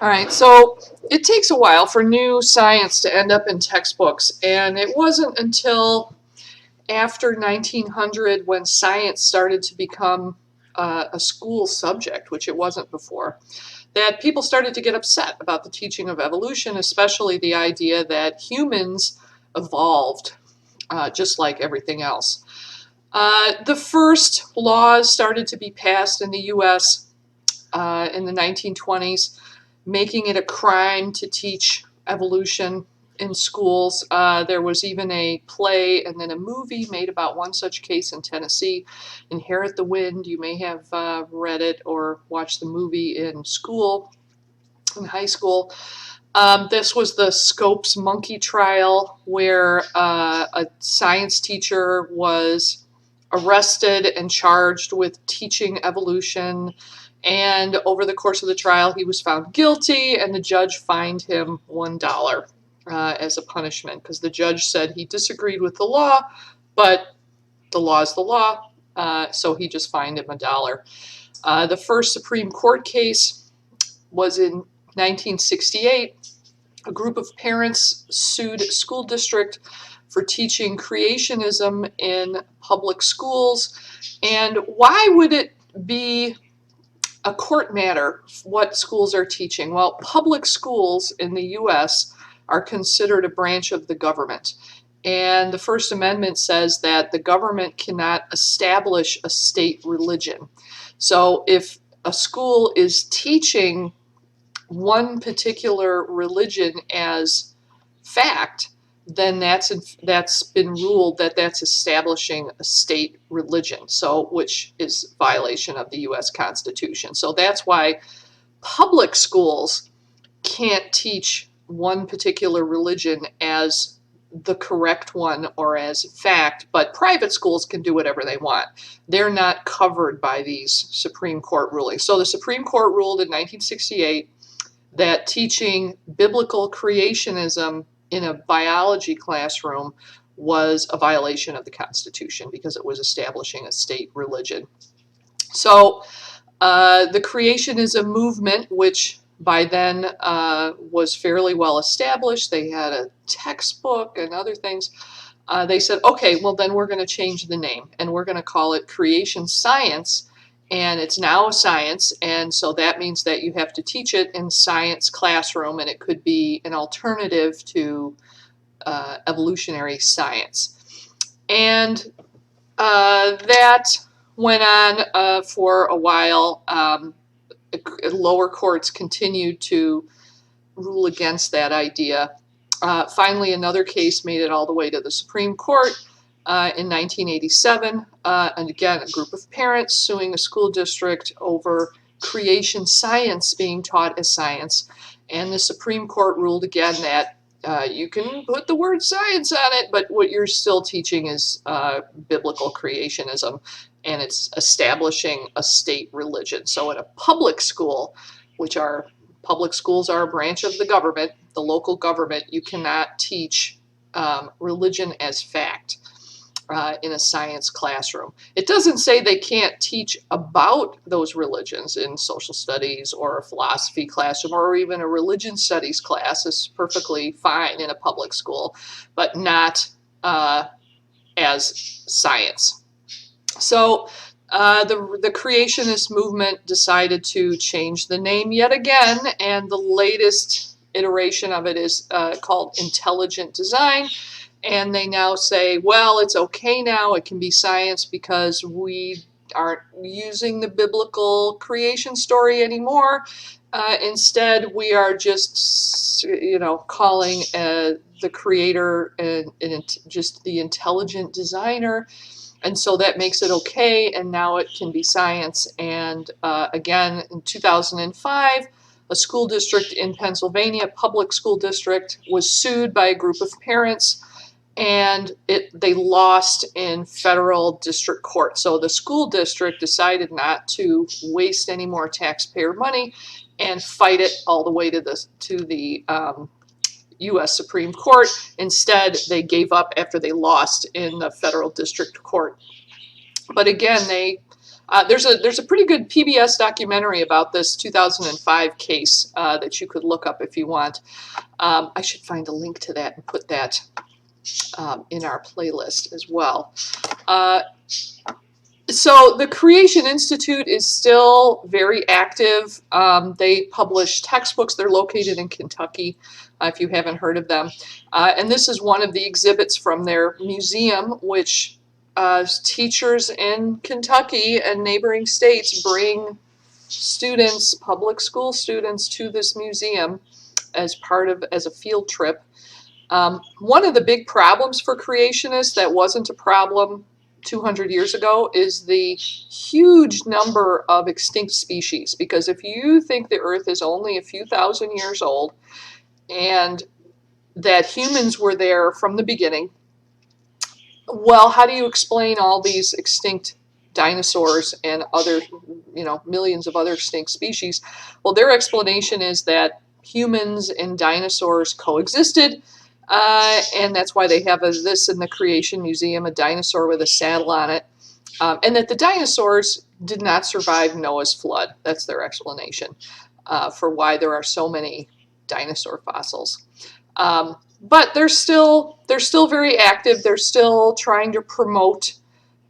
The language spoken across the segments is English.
All right, so it takes a while for new science to end up in textbooks, and it wasn't until after 1900 when science started to become a school subject, which it wasn't before, that people started to get upset about the teaching of evolution, especially the idea that humans evolved just like everything else. The first laws started to be passed in the US in the 1920s, making it a crime to teach evolution in schools. There was even a play and then a movie made about one such case in Tennessee, Inherit the Wind. You may have read it or watched the movie in school, in high school. This was the Scopes monkey trial, where a science teacher was arrested and charged with teaching evolution. And over the course of the trial, he was found guilty, and the judge fined him $1 as a punishment, because the judge said he disagreed with the law, but the law is the law, so he just fined him $1. The first Supreme Court case was in 1968. A group of parents sued a school district for teaching creationism in public schools. And why would it be a court matter what schools are teaching? Well, public schools in the US are considered a branch of the government. And the First Amendment says that the government cannot establish a state religion. So if a school is teaching one particular religion as fact, then that's been ruled that that's establishing a state religion, so which is violation of the US Constitution. So that's why public schools can't teach one particular religion as the correct one or as fact, but private schools can do whatever they want. They're not covered by these Supreme Court rulings. So the Supreme Court ruled in 1968 that teaching biblical creationism in a biology classroom was a violation of the Constitution because it was establishing a state religion. So the creationism movement, which by then was fairly well established, they had a textbook and other things, they said, okay, well then we're going to change the name and we're going to call it creation science. And it's now a science, and so that means that you have to teach it in science classroom, and it could be an alternative to evolutionary science. And that went on for a while. Lower courts continued to rule against that idea. Finally, another case made it all the way to the Supreme Court in 1987. And again, a group of parents suing a school district over creation science being taught as science. And the Supreme Court ruled again that you can put the word science on it, but what you're still teaching is biblical creationism, and it's establishing a state religion. So in a public school, public schools are a branch of the government, the local government, you cannot teach religion as fact in a science classroom. It doesn't say they can't teach about those religions in social studies or a philosophy classroom, or even a religion studies class is perfectly fine in a public school, but not as science. So the creationist movement decided to change the name yet again, and the latest iteration of it is called intelligent design. And they now say, well, it's okay now, it can be science because we aren't using the biblical creation story anymore. Instead, we are just, calling the creator and just the intelligent designer. And so that makes it okay, and now it can be science. And again, in 2005, a school district in Pennsylvania, public school district, was sued by a group of parents, and they lost in federal district court. So the school district decided not to waste any more taxpayer money and fight it all the way to the U.S. Supreme Court. Instead, they gave up after they lost in the federal district court. But again, they There's a pretty good PBS documentary about this 2005 case that you could look up if you want. I should find a link to that and put that in our playlist as well. So the Creation Institute is still very active. They publish textbooks. They're located in Kentucky, if you haven't heard of them. And this is one of the exhibits from their museum, which teachers in Kentucky and neighboring states bring students, public school students, to this museum as a field trip. One of the big problems for creationists that wasn't a problem 200 years ago is the huge number of extinct species. Because if you think the Earth is only a few thousand years old and that humans were there from the beginning, well, how do you explain all these extinct dinosaurs and other, millions of other extinct species? Well, their explanation is that humans and dinosaurs coexisted. And that's why they have this in the Creation Museum, a dinosaur with a saddle on it. And that the dinosaurs did not survive Noah's flood. That's their explanation for why there are so many dinosaur fossils. But they're still very active. They're still trying to promote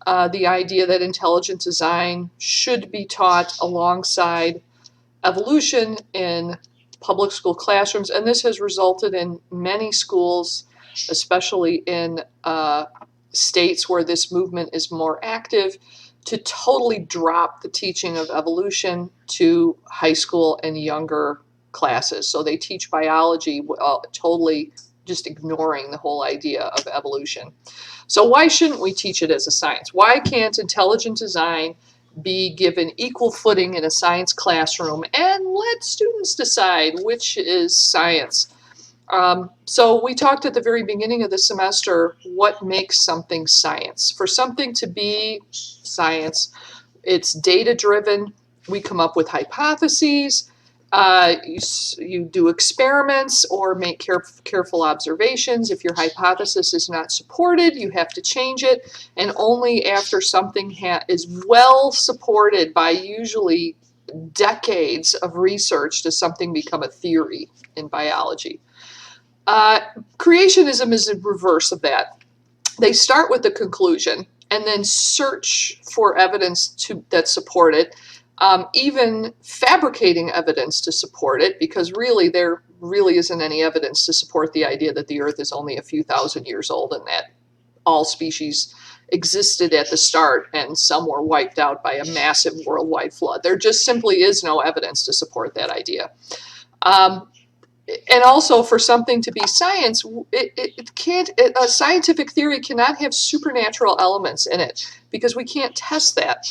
the idea that intelligent design should be taught alongside evolution in public school classrooms, and this has resulted in many schools, especially in states where this movement is more active, to totally drop the teaching of evolution to high school and younger classes. So they teach biology totally just ignoring the whole idea of evolution. So why shouldn't we teach it as a science? Why can't intelligent design be given equal footing in a science classroom and let students decide which is science? So we talked at the very beginning of the semester what makes something science. For something to be science, it's data-driven. We come up with hypotheses. You do experiments or make careful observations. If your hypothesis is not supported, you have to change it. And only after something is well supported by usually decades of research does something become a theory in biology. Creationism is the reverse of that. They start with the conclusion and then search for evidence that support it. Even fabricating evidence to support it, because really there really isn't any evidence to support the idea that the Earth is only a few thousand years old and that all species existed at the start and some were wiped out by a massive worldwide flood. There just simply is no evidence to support that idea. And also, for something to be science, a scientific theory cannot have supernatural elements in it, because we can't test that.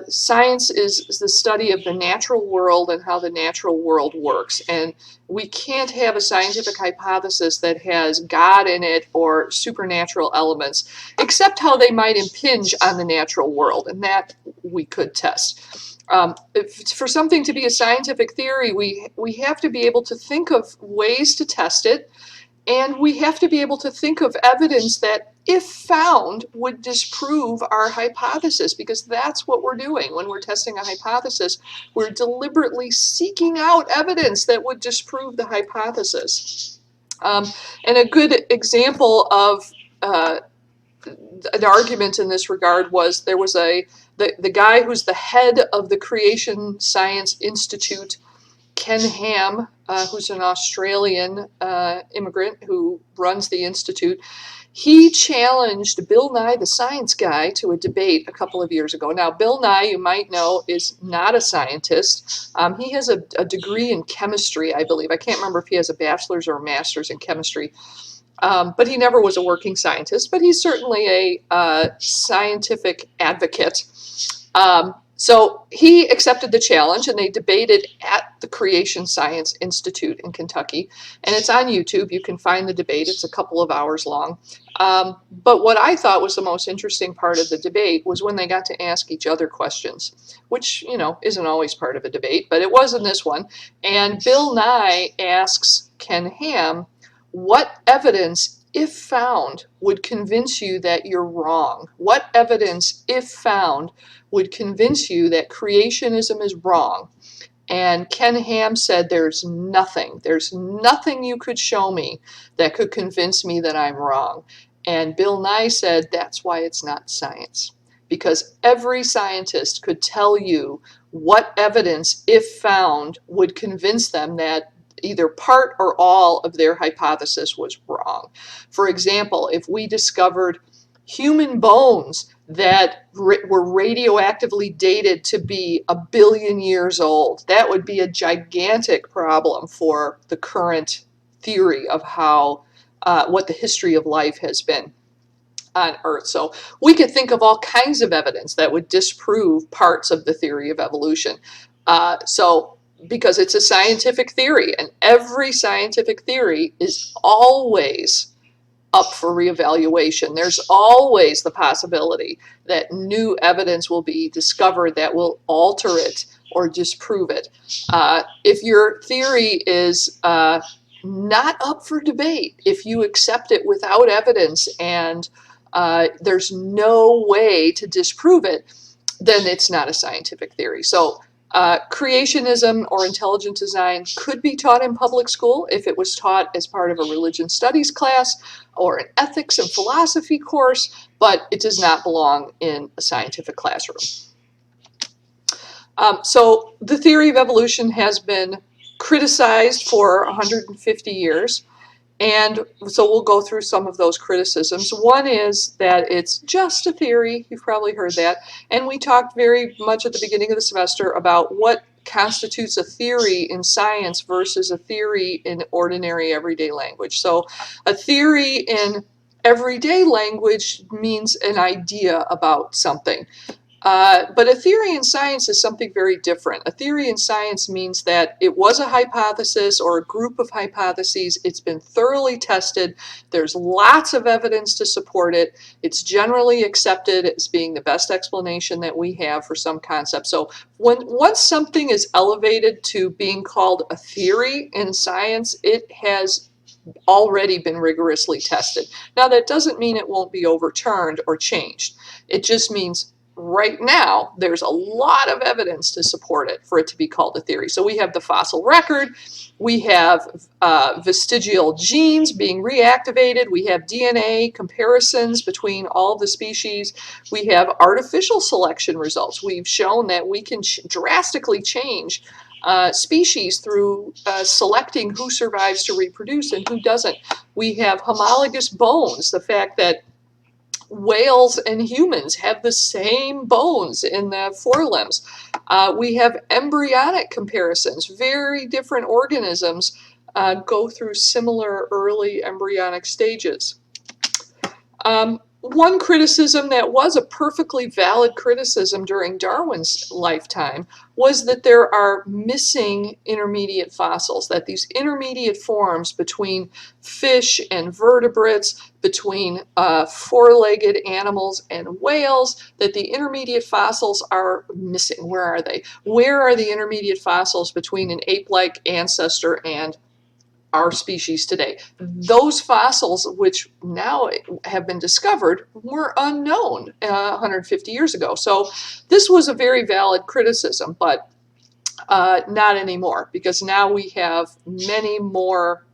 Science is the study of the natural world and how the natural world works. And we can't have a scientific hypothesis that has God in it or supernatural elements, except how they might impinge on the natural world, and that we could test. For something to be a scientific theory, we have to be able to think of ways to test it, and we have to be able to think of evidence that, if found, would disprove our hypothesis, because that's what we're doing when we're testing a hypothesis. We're deliberately seeking out evidence that would disprove the hypothesis. And a good example of an argument in this regard was there was the guy who's the head of the Creation Science Institute, Ken Ham, who's an Australian immigrant who runs the institute. He challenged Bill Nye, the science guy, to a debate a couple of years ago. Now, Bill Nye, you might know, is not a scientist. He has a degree in chemistry, I believe. I can't remember if he has a bachelor's or a master's in chemistry. But he never was a working scientist, but he's certainly a scientific advocate. So he accepted the challenge, and they debated at the Creation Science Institute in Kentucky. And it's on YouTube. You can find the debate. It's a couple of hours long. But what I thought was the most interesting part of the debate was when they got to ask each other questions, which, isn't always part of a debate, but it was in this one. And Bill Nye asks Ken Ham, what evidence if found, would convince you that you're wrong? What evidence, if found, would convince you that creationism is wrong? And Ken Ham said, there's nothing you could show me that could convince me that I'm wrong. And Bill Nye said, that's why it's not science. Because every scientist could tell you what evidence, if found, would convince them that either part or all of their hypothesis was wrong. For example, if we discovered human bones that were radioactively dated to be 1 billion years old, that would be a gigantic problem for the current theory of how what the history of life has been on Earth. So we could think of all kinds of evidence that would disprove parts of the theory of evolution. Because it's a scientific theory, and every scientific theory is always up for reevaluation. There's always the possibility that new evidence will be discovered that will alter it or disprove it. If your theory is not up for debate, if you accept it without evidence and there's no way to disprove it, then it's not a scientific theory. So creationism or intelligent design could be taught in public school if it was taught as part of a religion studies class or an ethics and philosophy course, but it does not belong in a scientific classroom. So the theory of evolution has been criticized for 150 years. And so we'll go through some of those criticisms. One is that it's just a theory. You've probably heard that. And we talked very much at the beginning of the semester about what constitutes a theory in science versus a theory in ordinary everyday language. So a theory in everyday language means an idea about something. But a theory in science is something very different. A theory in science means that it was a hypothesis or a group of hypotheses. It's been thoroughly tested. There's lots of evidence to support it. It's generally accepted as being the best explanation that we have for some concept. So once something is elevated to being called a theory in science, it has already been rigorously tested. Now, that doesn't mean it won't be overturned or changed. It just means right now, there's a lot of evidence to support it for it to be called a theory. So we have the fossil record, we have vestigial genes being reactivated, we have DNA comparisons between all the species, we have artificial selection results. We've shown that we can drastically change species through selecting who survives to reproduce and who doesn't. We have homologous bones, the fact that whales and humans have the same bones in the forelimbs. We have embryonic comparisons. Very different organisms go through similar early embryonic stages. One criticism that was a perfectly valid criticism during Darwin's lifetime was that there are missing intermediate fossils, that these intermediate forms between fish and vertebrates, between four-legged animals and whales, that the intermediate fossils are missing. Where are they? Where are the intermediate fossils between an ape-like ancestor and our species today? Those fossils, which now have been discovered, were unknown 150 years ago. So this was a very valid criticism, but not anymore, because now we have many more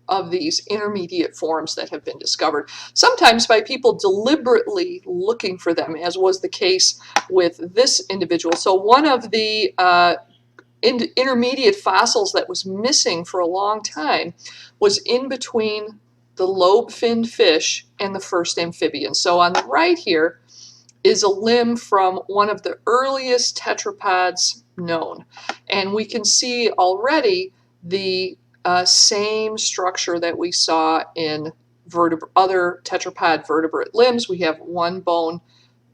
of these intermediate forms that have been discovered, sometimes by people deliberately looking for them, as was the case with this individual. So one of the intermediate fossils that was missing for a long time was in between the lobe-finned fish and the first amphibian. So on the right here is a limb from one of the earliest tetrapods known. And we can see already the same structure that we saw in other tetrapod vertebrate limbs. We have one bone,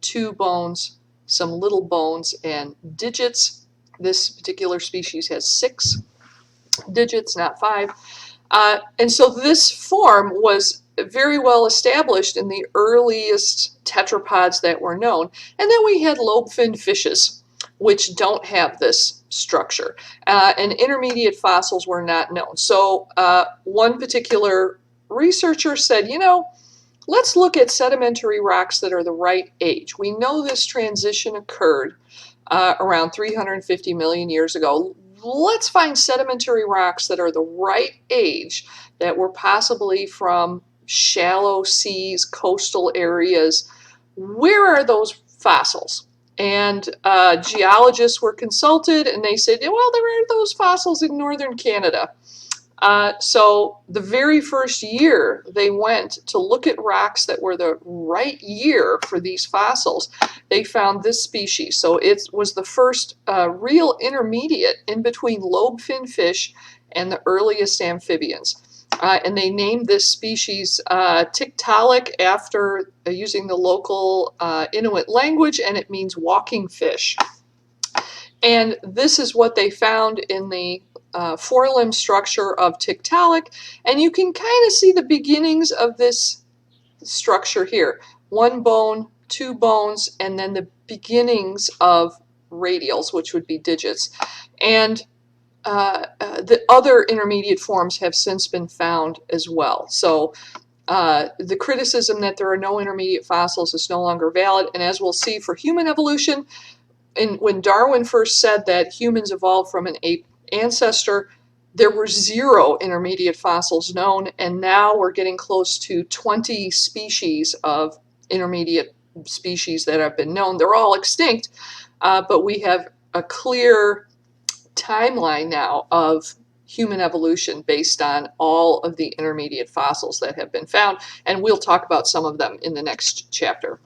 two bones, some little bones, and digits. This particular species has 6 digits, not 5. And so this form was very well established in the earliest tetrapods that were known. And then we had lobe-finned fishes, which don't have this structure. And intermediate fossils were not known. So one particular researchers said, let's look at sedimentary rocks that are the right age. We know this transition occurred around 350 million years ago. Let's find sedimentary rocks that are the right age, that were possibly from shallow seas, coastal areas. Where are those fossils? And geologists were consulted, and they said, well, there are those fossils in northern Canada. So the very first year they went to look at rocks that were the right year for these fossils, they found this species. So it was the first real intermediate in between lobe-fin fish and the earliest amphibians. And they named this species Tiktaalik after using the local Inuit language, and it means walking fish. And this is what they found in the forelimb structure of Tiktaalik, and you can kind of see the beginnings of this structure here. One bone, two bones, and then the beginnings of radials, which would be digits. And the other intermediate forms have since been found as well. So the criticism that there are no intermediate fossils is no longer valid, and as we'll see for human evolution, when Darwin first said that humans evolved from an ape ancestor, there were 0 intermediate fossils known, and now we're getting close to 20 species of intermediate species that have been known. They're all extinct, but we have a clear timeline now of human evolution based on all of the intermediate fossils that have been found, and we'll talk about some of them in the next chapter.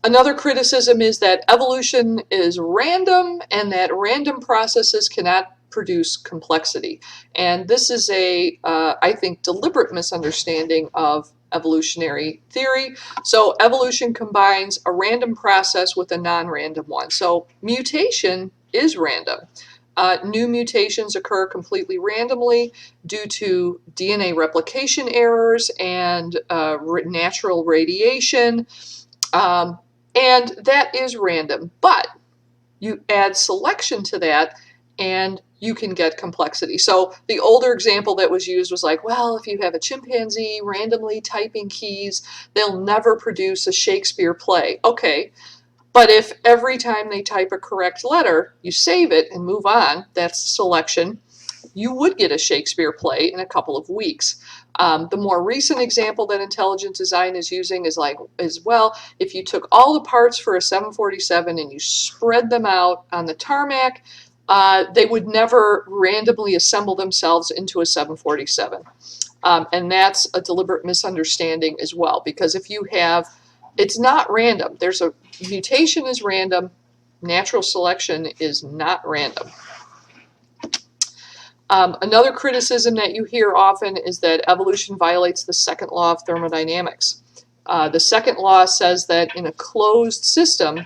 Another criticism is that evolution is random and that random processes cannot produce complexity. And this is a, I think, deliberate misunderstanding of evolutionary theory. So evolution combines a random process with a non-random one. So mutation is random. New mutations occur completely randomly due to DNA replication errors and natural radiation. And that is random, but you add selection to that and you can get complexity. So the older example that was used was like, well, if you have a chimpanzee randomly typing keys, they'll never produce a Shakespeare play. Okay, but if every time they type a correct letter, you save it and move on, that's selection, you would get a Shakespeare play in a couple of weeks. The more recent example that intelligent design is using is well, if you took all the parts for a 747 and you spread them out on the tarmac, they would never randomly assemble themselves into a 747. And that's a deliberate misunderstanding as well, because if you have, it's not random. There's a mutation is random, natural selection is not random. Another criticism that you hear often is that evolution violates the second law of thermodynamics. The second law says that in a closed system,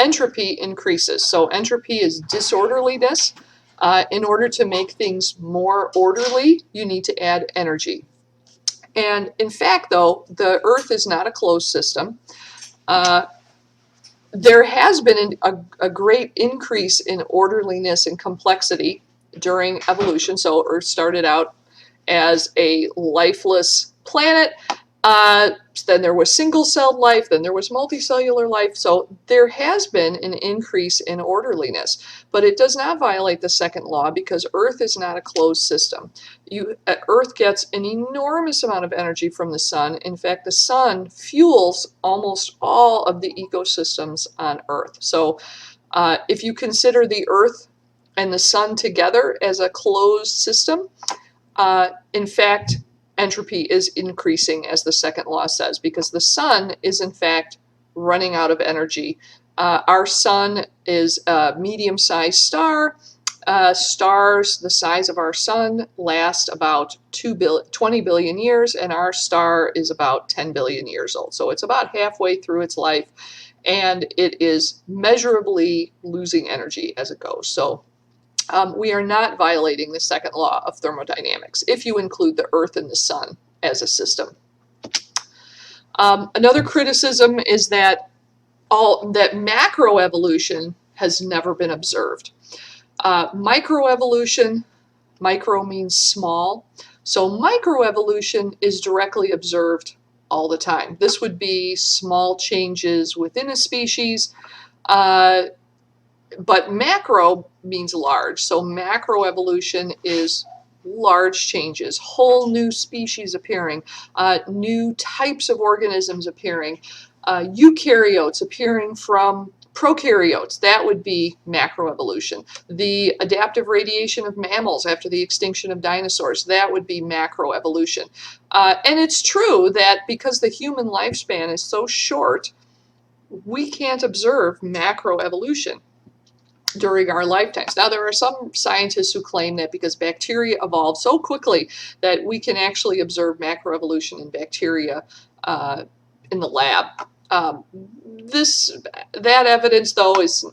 entropy increases. So entropy is disorderliness. In order to make things more orderly, you need to add energy. And in fact, though, the Earth is not a closed system. There has been a great increase in orderliness and complexity during evolution. So Earth started out as a lifeless planet. Then there was single-celled life, then there was multicellular life. So there has been an increase in orderliness, but it does not violate the second law because Earth is not a closed system. Earth gets an enormous amount of energy from the sun. In fact, the sun fuels almost all of the ecosystems on Earth. So if you consider the Earth and the sun together as a closed system, in fact, entropy is increasing, as the second law says, because the sun is in fact running out of energy. Our sun is a medium-sized star. Stars the size of our sun last about 20 billion years, and our star is about 10 billion years old. So it's about halfway through its life, and it is measurably losing energy as it goes. So we are not violating the second law of thermodynamics if you include the Earth and the sun as a system. Another criticism is that macroevolution has never been observed. Microevolution Micro means small. So microevolution is directly observed all the time. This would be small changes within a species, but macro means large. So macroevolution is large changes, whole new species appearing, new types of organisms appearing, eukaryotes appearing from prokaryotes. That would be macroevolution. The adaptive radiation of mammals after the extinction of dinosaurs, that would be macroevolution. And it's true that because the human lifespan is so short, we can't observe macroevolution during our lifetimes. Now, there are some scientists who claim that because bacteria evolved so quickly that we can actually observe macroevolution in bacteria in the lab. That evidence, though, is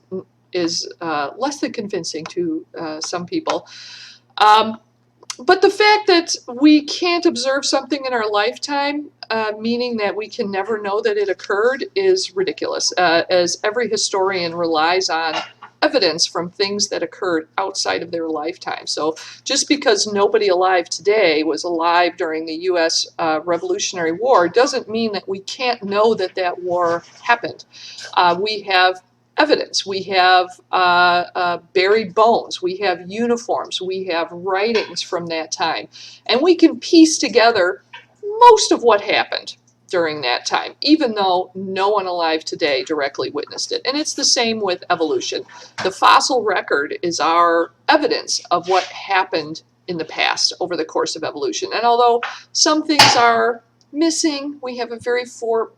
less than convincing to some people. But the fact that we can't observe something in our lifetime, meaning that we can never know that it occurred, is ridiculous, as every historian relies on evidence from things that occurred outside of their lifetime. So just because nobody alive today was alive during the U.S. Revolutionary War doesn't mean that we can't know that that war happened. We have evidence. We have buried bones. We have uniforms. We have writings from that time. And we can piece together most of what happened during that time, even though no one alive today directly witnessed it. And it's the same with evolution. The fossil record is our evidence of what happened in the past over the course of evolution. And although some things are missing, we have a very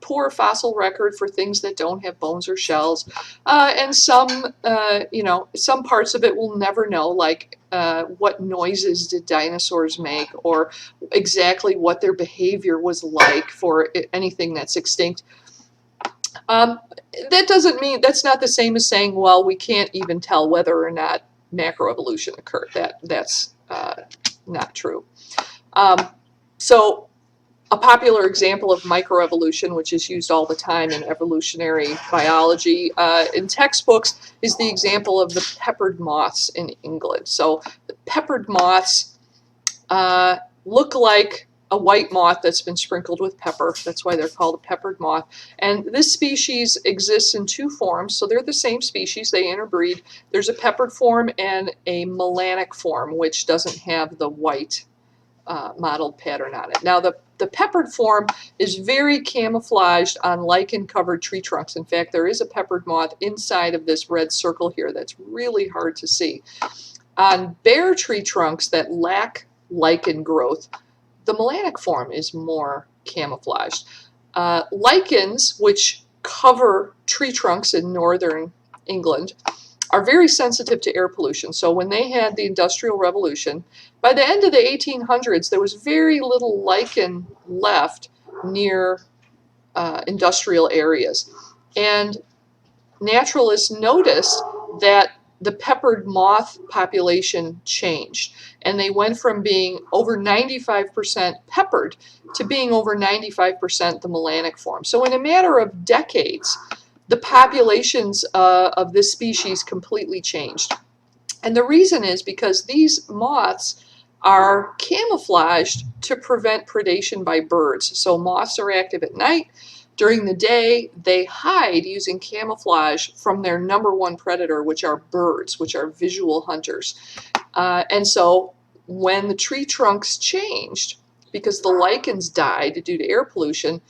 poor fossil record for things that don't have bones or shells, and some parts of it we'll never know, like what noises did dinosaurs make, or exactly what their behavior was like for anything that's extinct. That doesn't mean, that's not the same as saying, well, we can't even tell whether or not macroevolution occurred. That's not true. So a popular example of microevolution, which is used all the time in evolutionary biology in textbooks, is the example of the peppered moths in England. So the peppered moths look like a white moth that's been sprinkled with pepper. That's why they're called a peppered moth. And this species exists in two forms, so they're the same species. They interbreed. There's a peppered form and a melanic form, which doesn't have the white mottled pattern on it. Now, the peppered form is very camouflaged on lichen-covered tree trunks. In fact, there is a peppered moth inside of this red circle here that's really hard to see. On bare tree trunks that lack lichen growth, the melanic form is more camouflaged. Lichens, which cover tree trunks in northern England, are very sensitive to air pollution. So when they had the Industrial Revolution, by the end of the 1800s, there was very little lichen left near industrial areas. And naturalists noticed that the peppered moth population changed. And they went from being over 95% peppered to being over 95% the melanic form. So in a matter of decades, the populations of this species completely changed. And the reason is because these moths are camouflaged to prevent predation by birds. So moths are active at night. During the day, they hide using camouflage from their number one predator, which are birds, which are visual hunters. And so when the tree trunks changed, because the lichens died due to air pollution,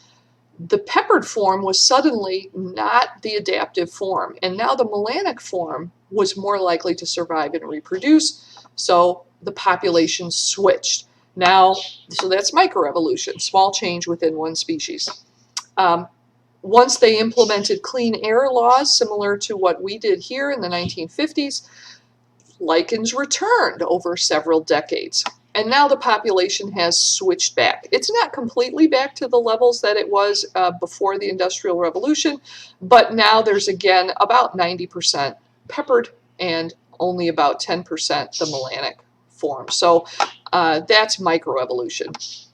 the peppered form was suddenly not the adaptive form. And now the melanic form was more likely to survive and reproduce. So the population switched. Now, so that's microevolution, small change within one species. Once they implemented clean air laws, similar to what we did here in the 1950s, lichens returned over several decades. And now the population has switched back. It's not completely back to the levels that it was before the Industrial Revolution, but now there's again about 90% peppered and only about 10% the melanic form. So that's microevolution.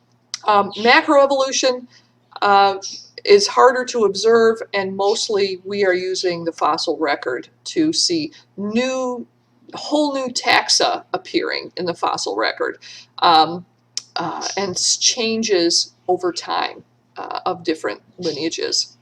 Macroevolution is harder to observe, and mostly we are using the fossil record to see new whole new taxa appearing in the fossil record, um, and changes over time of different lineages.